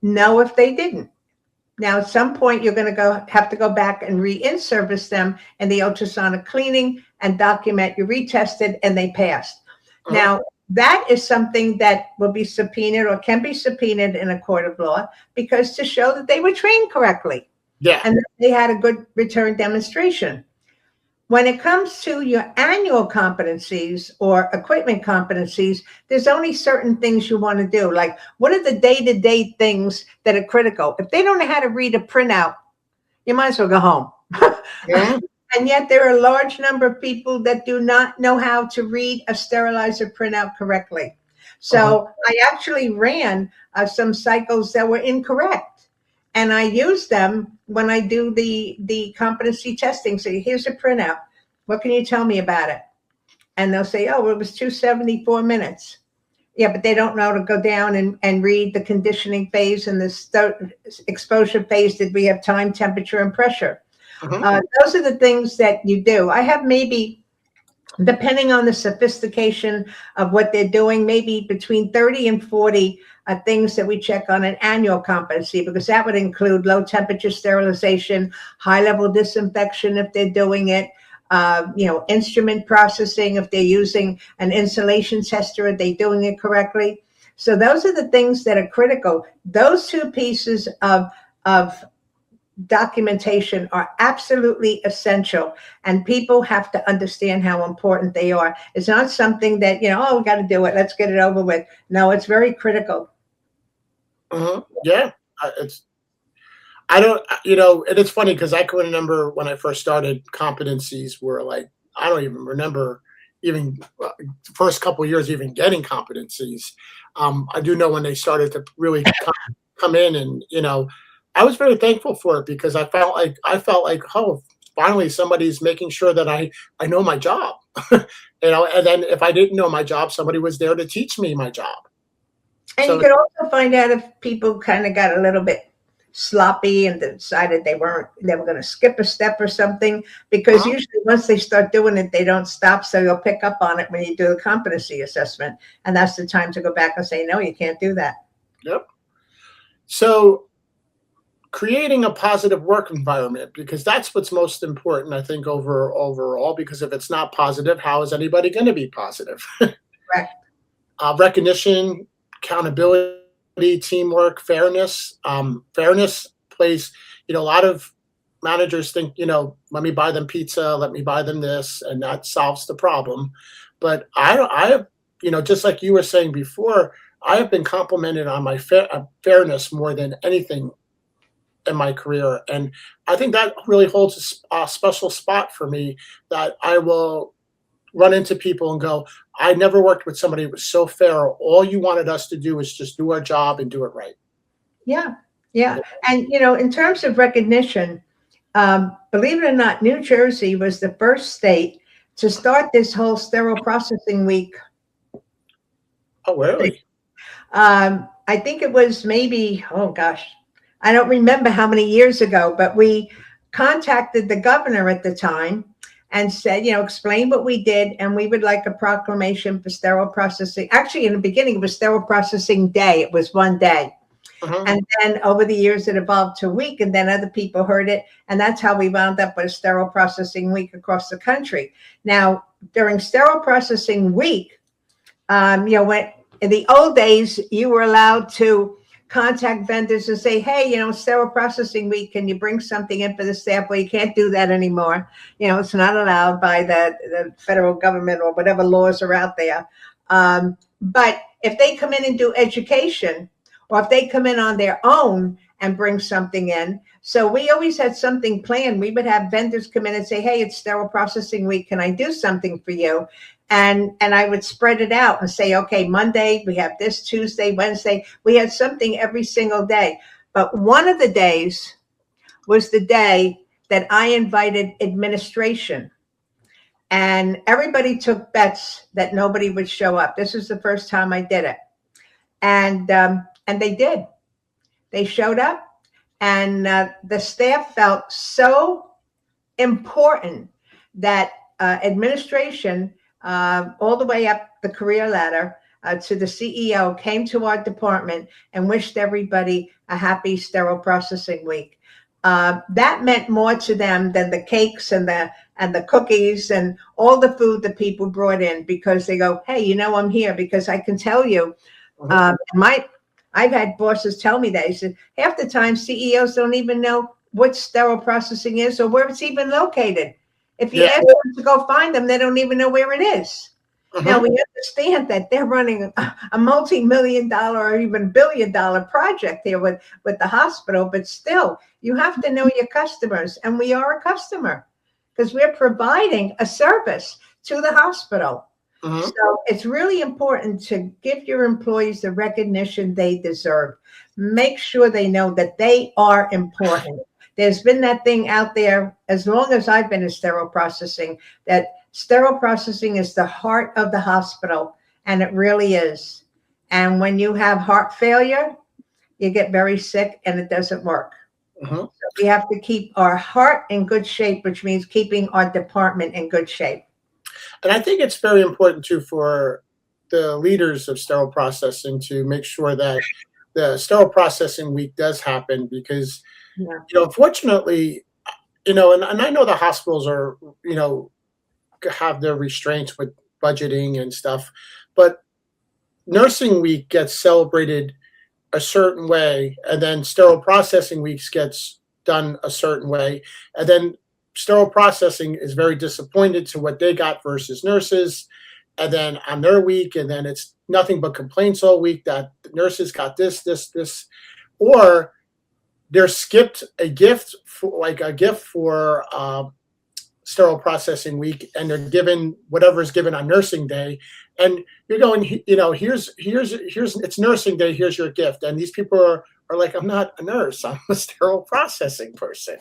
no if they didn't. Now, at some point, you're going to have to go back and re-in-service them in the ultrasonic cleaning and document you retested and they passed. Mhm. Now, that is something that will be subpoenaed or can be subpoenaed in a court of law, because to show that they were trained correctly Yeah. and that they had a good return demonstration. When it comes to your annual competencies or equipment competencies, there's only certain things you want to do. Like, what are the day-to-day things that are critical? If they don't know how to read a printout, you might as well go home. Mhm. And yet there are a large number of people that do not know how to read a sterilizer printout correctly. So I actually ran some cycles that were incorrect. And I use them when I do the competency testing. So here's a printout. What can you tell me about it? And they'll say, oh, it was 274 minutes. Yeah, but they don't know how to go down and read the conditioning phase and the exposure phase. Did we have time, temperature, and pressure? Mhm. Those are the things that you do. I have maybe, depending on the sophistication of what they're doing, maybe between 30 and 40 things that we check on an annual competency, because that would include low temperature sterilization, high level disinfection if they're doing it, instrument processing, if they're using an insulation tester, are they doing it correctly? So those are the things that are critical. Those two pieces of documentation are absolutely essential, and people have to understand how important they are. It's not something that, oh, we got to do it, let's get it over with. No, it's very critical. Mhm. Yeah. It's I don't, and it's funny because I can remember when I first started, competencies were like, I don't even remember even the first couple of years even getting competencies. I do know when they started to really come in, and I was very thankful for it because I felt like, oh, finally somebody's making sure that I know my job. And then if I didn't know my job, somebody was there to teach me my job. And you So could also find out if people kind of got a little bit sloppy and decided they were going to skip a step or something, because uh usually once they start doing it, they don't stop. So you'll pick up on it when you do the competency assessment. And that's the time to go back and say, no, you can't do that. yep. So creating a positive work environment, because that's what's most important, I think, overall, because if it's not positive, how is anybody going to be positive? Correct. Recognition, accountability, teamwork, fairness. Fairness plays, a lot of managers think, let me buy them pizza, let me buy them this, and that solves the problem. But I have, just like you were saying before, I have been complimented on my fairness more than anything in my career. And I think that really holds a special spot for me, that I will run into people and go, I never worked with somebody who was so fair. All you wanted us to do is just do our job and do it right. Yeah. Yeah. And, in terms of recognition, believe it or not, New Jersey was the first state to start this whole sterile processing week. Oh, really? I think it was maybe, oh gosh, I don't remember how many years ago, but we contacted the governor at the time and said, explain what we did, and we would like a proclamation for sterile processing. Actually, in the beginning, it was sterile processing day. It was one day. Uh-huh. And then over the years, it evolved to a week, and then other people heard it. And that's how we wound up with a sterile processing week across the country. Now, during sterile processing week, when in the old days, you were allowed to contact vendors and say, hey, sterile processing week, can you bring something in for the staff? Well, you can't do that anymore. It's not allowed by the federal government or whatever laws are out there. But if they come in and do education, or if they come in on their own and bring something in. So we always had something planned. We would have vendors come in and say, hey, it's sterile processing week. Can I do something for you? And I would spread it out and say, okay, Monday, we have this, Tuesday, Wednesday. We had something every single day. But one of the days was the day that I invited administration. And everybody took bets that nobody would show up. This was the first time I did it. And they did. They showed up, and the staff felt so important that administration, all the way up the career ladder to the CEO, came to our department and wished everybody a happy sterile processing week. That meant more to them than the cakes and the cookies and all the food that people brought in, because they go, hey, I'm here because I can tell you, I've had bosses tell me that. He said, half the time CEOs don't even know what sterile processing is or where it's even located. If you ask them to go find them, they don't even know where it is. Now, we understand that they're running a multi-million-dollar or even billion-dollar project here with the hospital, but still, you have to know your customers, and we are a customer because we're providing a service to the hospital. So it's really important to give your employees the recognition they deserve. Make sure they know that they are important. There's been that thing out there as long as I've been in sterile processing, that sterile processing is the heart of the hospital, and it really is. And when you have heart failure, you get very sick and it doesn't work. So we have to keep our heart in good shape, which means keeping our department in good shape. And I think it's very important too for the leaders of sterile processing to make sure that the sterile processing week does happen, because, unfortunately, and I know the hospitals are, have their restraints with budgeting and stuff, but nursing week gets celebrated a certain way, and then sterile processing weeks gets done a certain way, and then sterile processing is very disappointed to what they got versus nurses, and then on their week, and then it's nothing but complaints all week that the nurses got this, or they're skipped a gift for sterile processing week, and they're given whatever is given on nursing day, and you're going, here's it's nursing day, here's your gift, and these people are like, I'm not a nurse, I'm a sterile processing person,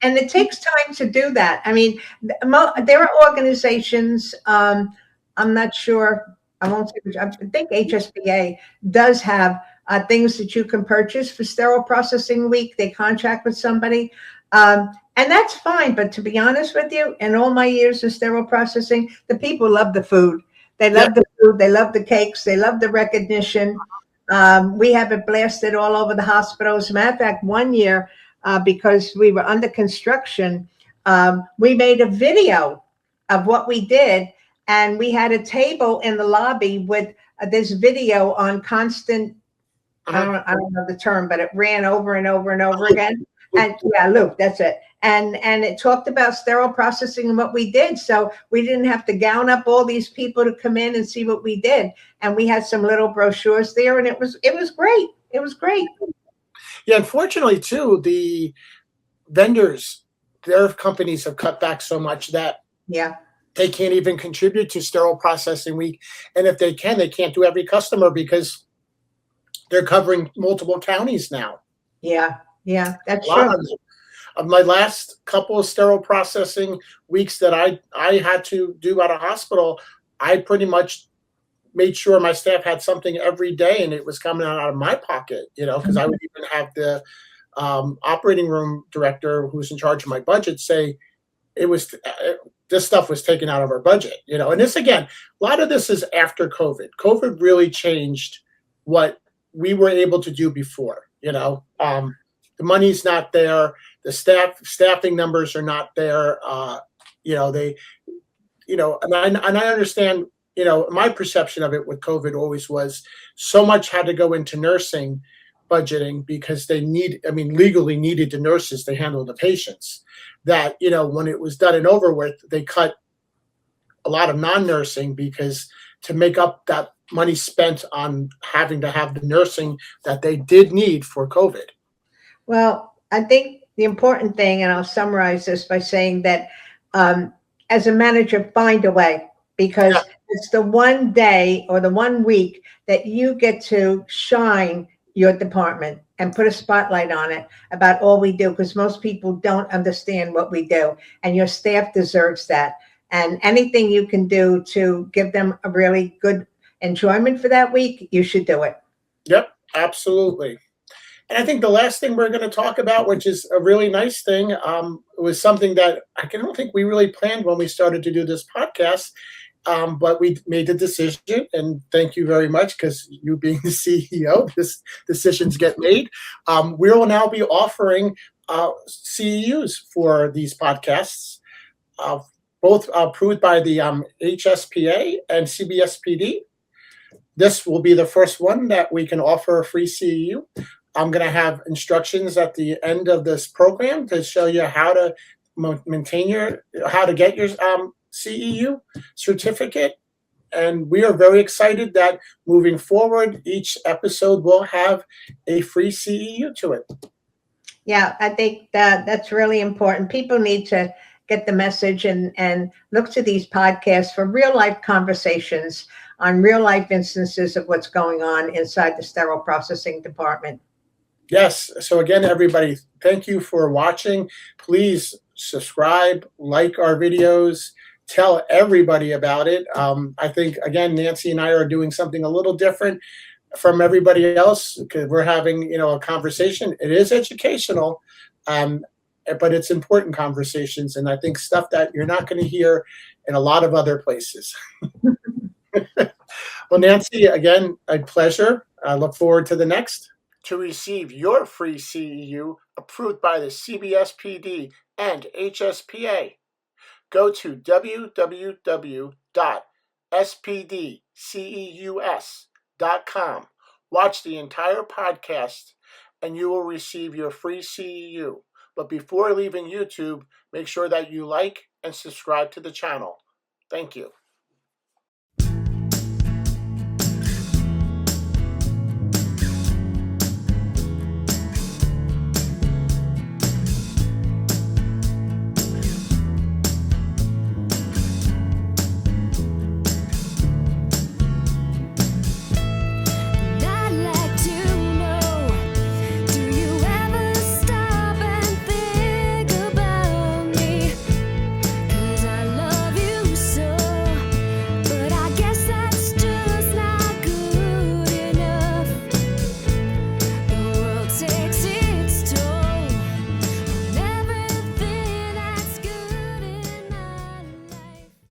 And it takes time to do that. I mean, there are organizations, I'm not sure, I won't say, I think HSPA does have things that you can purchase for sterile processing week. They contract with somebody. And that's fine. But to be honest with you, in all my years of sterile processing, the people love the food. They love the food. They love the cakes. They love the recognition. We have it blasted all over the hospitals. As a matter of fact, one year, because we were under construction, we made a video of what we did, and we had a table in the lobby with this video on constant, I don't know the term, but it ran over and over and over again. And Luke, that's it. And it talked about sterile processing and what we did. So we didn't have to gown up all these people to come in and see what we did. And we had some little brochures there, and it was great. It was great. Yeah, unfortunately, too, the vendors, their companies have cut back so much that they can't even contribute to sterile processing week. And if they can, they can't do every customer because they're covering multiple counties now. Yeah, that's true. Of my last couple of sterile processing weeks that I had to do at a hospital, I pretty much made sure my staff had something every day, and it was coming out of my pocket, because I would even have the operating room director who's in charge of my budget say it was this stuff was taken out of our budget, and this again, a lot of this is after COVID really changed what we were able to do before. The money's not there, the staffing numbers are not there. They and I understand, my perception of it with COVID always was so much had to go into nursing budgeting because they legally needed the nurses to handle the patients, that, when it was done and over with, they cut a lot of non-nursing because to make up that money spent on having to have the nursing that they did need for COVID. Well, I think the important thing, and I'll summarize this by saying that as a manager, find a way, because Yeah. it's the one day or the one week that you get to shine your department and put a spotlight on it about all we do, because most people don't understand what we do, and your staff deserves that. And anything you can do to give them a really good enjoyment for that week, you should do it. Yep, absolutely. And I think the last thing we're going to talk about, which is a really nice thing, was something that I don't think we really planned when we started to do this podcast, but we made the decision, and thank you very much, because you being the CEO, this decisions get made. We will now be offering CEUs for these podcasts, both approved by the HSPA and CBSPD. This will be the first one that we can offer a free CEU. I'm going to have instructions at the end of this program to show you how to how to get your CEU certificate. And we are very excited that moving forward, each episode will have a free CEU to it. Yeah, I think that's really important. People need to get the message and look to these podcasts for real life conversations on real life instances of what's going on inside the sterile processing department. Yes. So again, everybody, thank you for watching. Please subscribe, like our videos, tell everybody about it. I think, again, Nancy and I are doing something a little different from everybody else, because we're having, a conversation. It is educational, but it's important conversations. And I think stuff that you're not going to hear in a lot of other places. Well, Nancy, again, a pleasure. I look forward to the next. To receive your free CEU approved by the CBSPD and HSPA, go to www.spdceus.com. Watch the entire podcast, and you will receive your free CEU. But before leaving YouTube, make sure that you like and subscribe to the channel. Thank you.